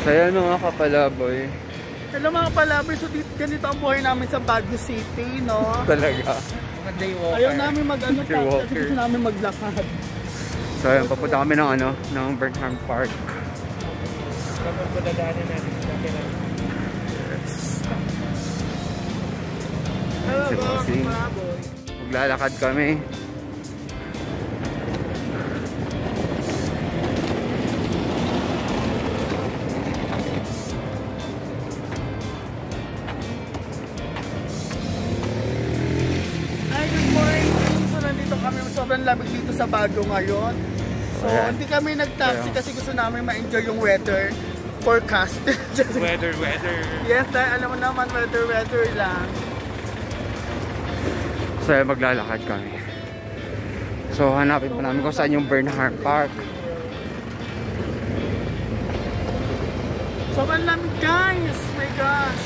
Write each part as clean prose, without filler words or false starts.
So yan mga kapalaboy. Hello mga kapalaboy, so ganito ang buhay namin sa Baguio City, no? Talaga. Ayaw namin mag-ano kasi gusto namin maglakad. So yan, papunta kami ng ng Burnham Park. Kapag padadaanan natin sa kailangan. Hello mga kapalaboy. Maglalakad kami. Sobrang lamig dito sa Baguio ngayon. So, hindi kami nag-taxi kasi gusto namin ma-enjoy yung weather forecast. weather. Yes, dahil alam mo naman, weather lang. So, maglalakad kami. So, hanapin pa namin kung saan yung Burnham Park. Sobrang lamig, guys! My gosh!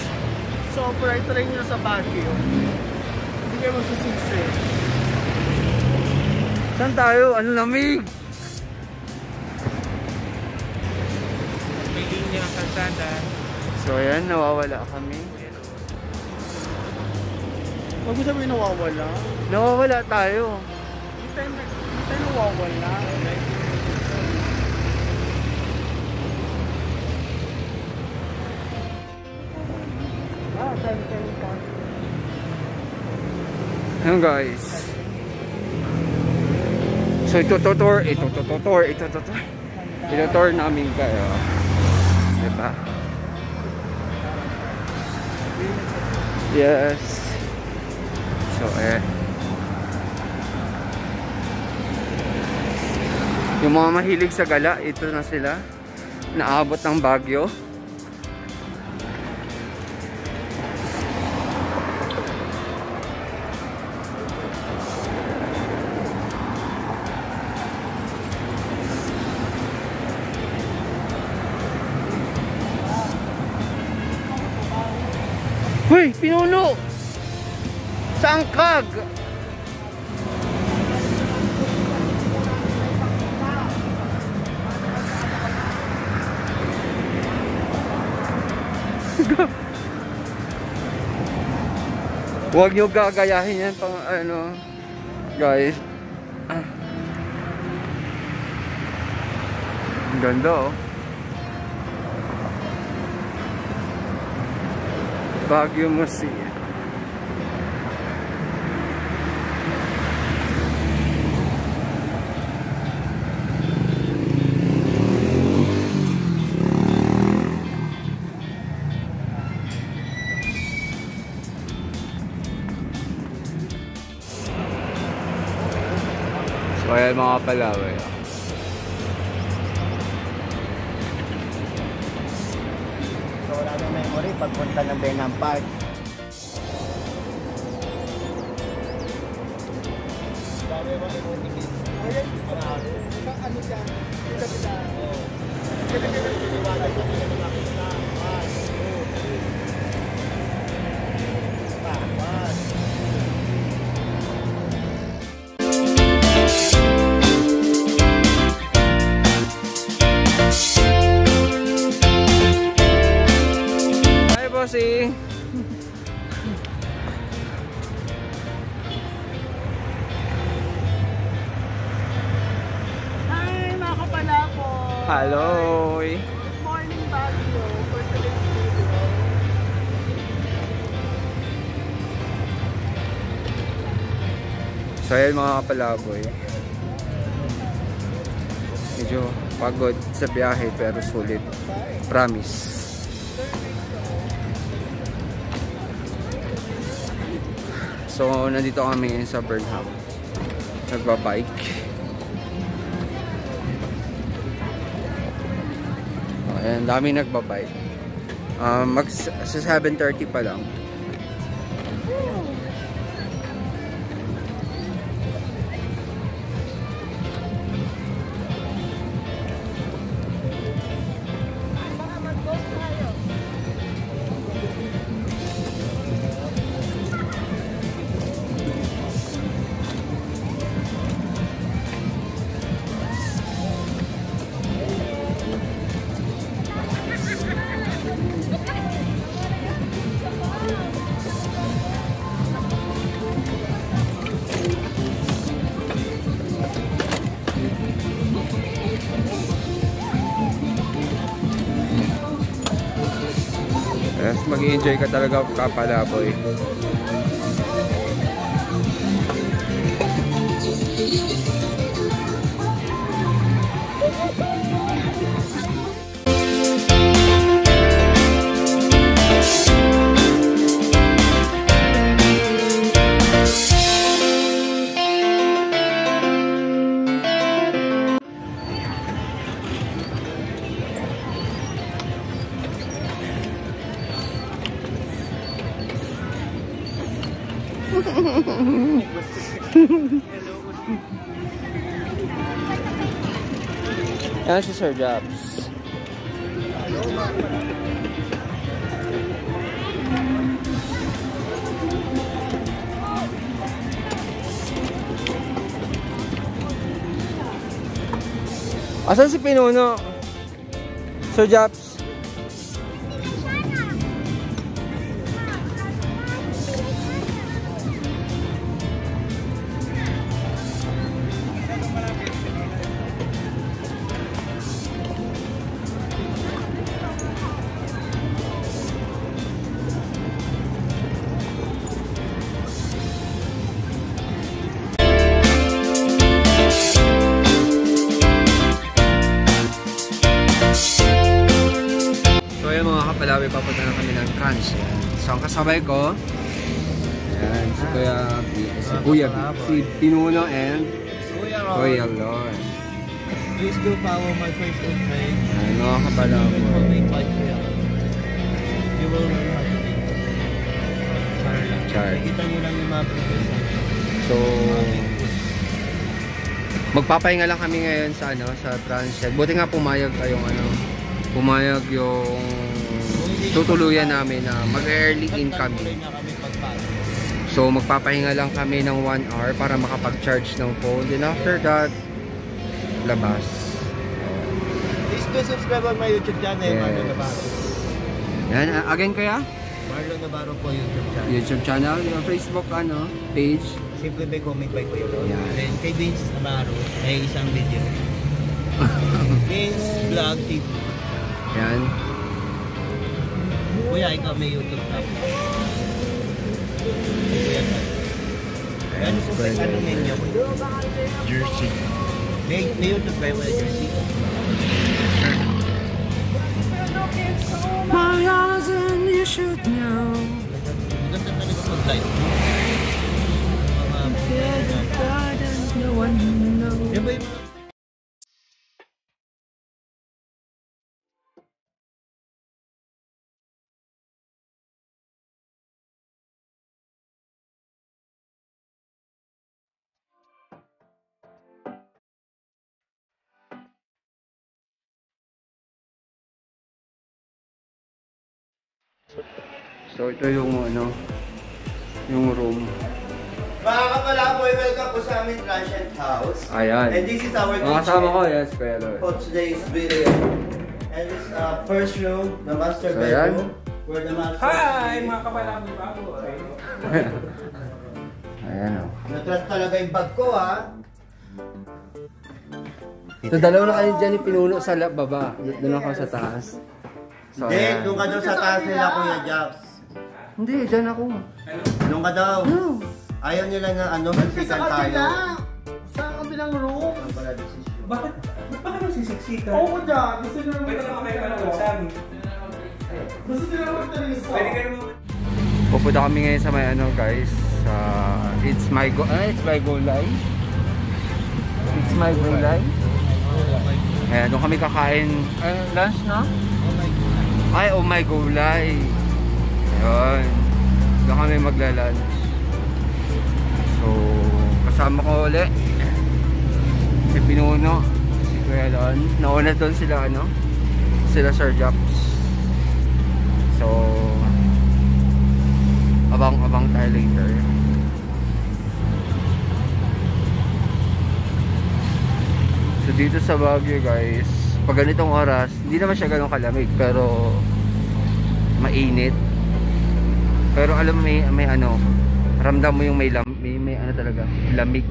So, try nyo sa Baguio. Hindi kayo masusisi. Saan tayo? Ano lamig? May linya kalsada. So ayan, nawawala kami. Huwag mo sabihin nawawala. Nawawala tayo. Hindi tayo nawawala. Ayan guys. So itututor namin kayo. Diba? Yes. So yung mga mahilig sa gala, ito na sila. Naabot ng Baguio. Hoy, pinuno! Sa angkag! Huwag nyo gagayahin yan pang guys. Ang ganda oh. Baguio Museum. So ayan mga Palaway. Wala nang memory pagpunta ng Burnham Park. Bossy. Hi mga kapalapo. Hello. Good morning Baguio for today's video. So ayan mga kapalaboy. Medyo pagod sa biyahe pero sulit. Promise. So, nandito kami ngayon sa Burnham. Nagbabike. Ayan, dami nagbabike. Sa 7:30 pa lang. mag-i-enjoy ka talaga kapalaboy. Yan si Sir Jobs. Asan si Pinuno? Sir Jobs? Palawi, papunta na kami ng trans. So, ang kasabay ko, ayan, si Kuya B, si Pinuno and Kuya Lord. Please do follow my Facebook page. Ayan, mga kapalawi. You will learn how to be. Char. Kita nyo lang yung mga previous. So, magpapahinga lang kami ngayon sa trans. Buti nga pumayag yung tutuluyan namin na mag-early in kami. So magpapahinga lang kami ng 1 hour para makapag-charge ng phone. Then after that, labas. Please do subscribe on my YouTube channel, yes. Marlon Navarro. Yan, again kaya? Marlon Navarro po YouTube channel, yung Facebook page. Simple by comment by Kuya Lord. Yan. Then kay Vince Navarro, may isang video. Vince Vlog TV. Yan. Kuya, ikaw may YouTube channel. Kuya, ano po ba ano ninyo? Jersey. May YouTube kayo wala Jersey? My eyes and you should know. Ganda talaga pag-live. No one knows. Yan ba yung So ito yung yung room. mga kapalaboy, welcome po sa aming transient house. Ayan. And this is our mga kasama ko, yes, pero for today's video. And this first room, the master bedroom. Where the master Hi! Mga kapalaboy baboy. Ayan o. Natras talaga yung bag ko So dalawa na kayo dyan Pinuno sa baba. Doon ako sa taas. So, hindi, doon ka daw sa taas nila Kuya Jobs. Hindi, dyan ako. Doon ka daw. No. Ayaw nila na magsikan tayo. Sa kabilang room. Bakit nasisiksikan? Oo dyan. Gusto nyo naman. Pwede naman kayo manood sa amin. Gusto nyo naman talisa. Pwede kayo naman. Pupunta kami ngayon sa may guys. It's my Gulay. It's my Gulay. Ayan, doon kami kakain. Lunch na? Ay, oh my Gulay. Ayun. Doon kami magla-lunch. So, kasama ko ulit si Pinuno, si Kuya Lon. Nauna doon sila sila Sir Jobs. So, abang-abang tayo later. So dito sa Baguio guys, pag ganitong oras, hindi naman siya ganun kalamig pero mainit. Pero alam mo may ramdam mo yung may talaga, lamig.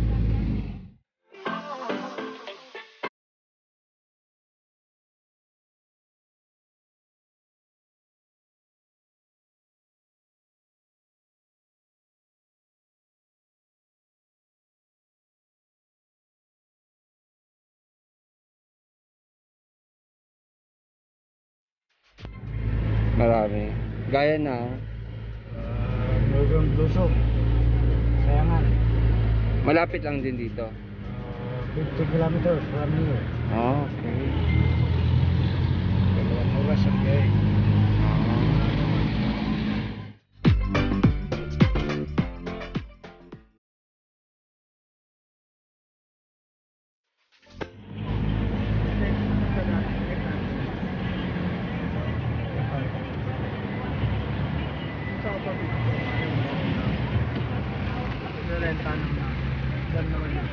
Marami. Gaya na. Lusog. Sayangan. Malapit lang din dito. 50 kilometers from here. Oh, okay. Dalawang oras ang biyahe. Renta naman. Dan naman yun.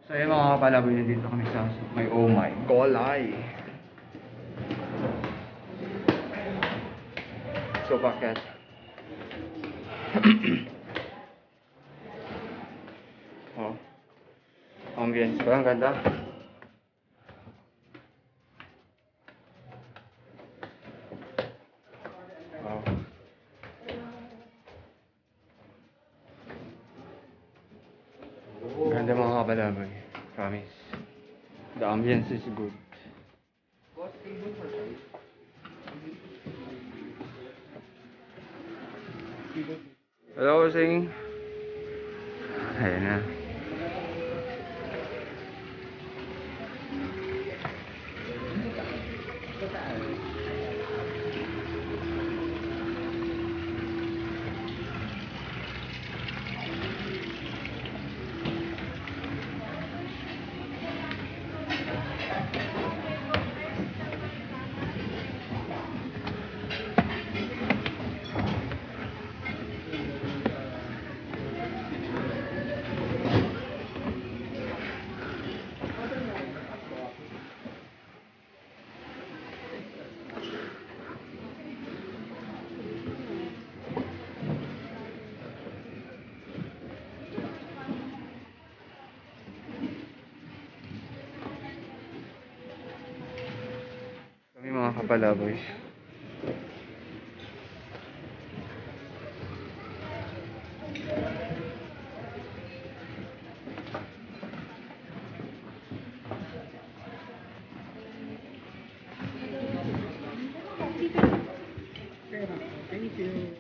So ayun mga kapalaboy, dito kami sa may oh my Golay. So bakit? Oh. Ambience ba? Ang ganda. Wow. Ganda mga kapalaboy. Promise. The ambience is good. Hello, sing. Ayan na. Kami mga kapalaboy. Thank you.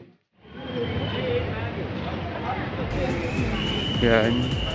Yan.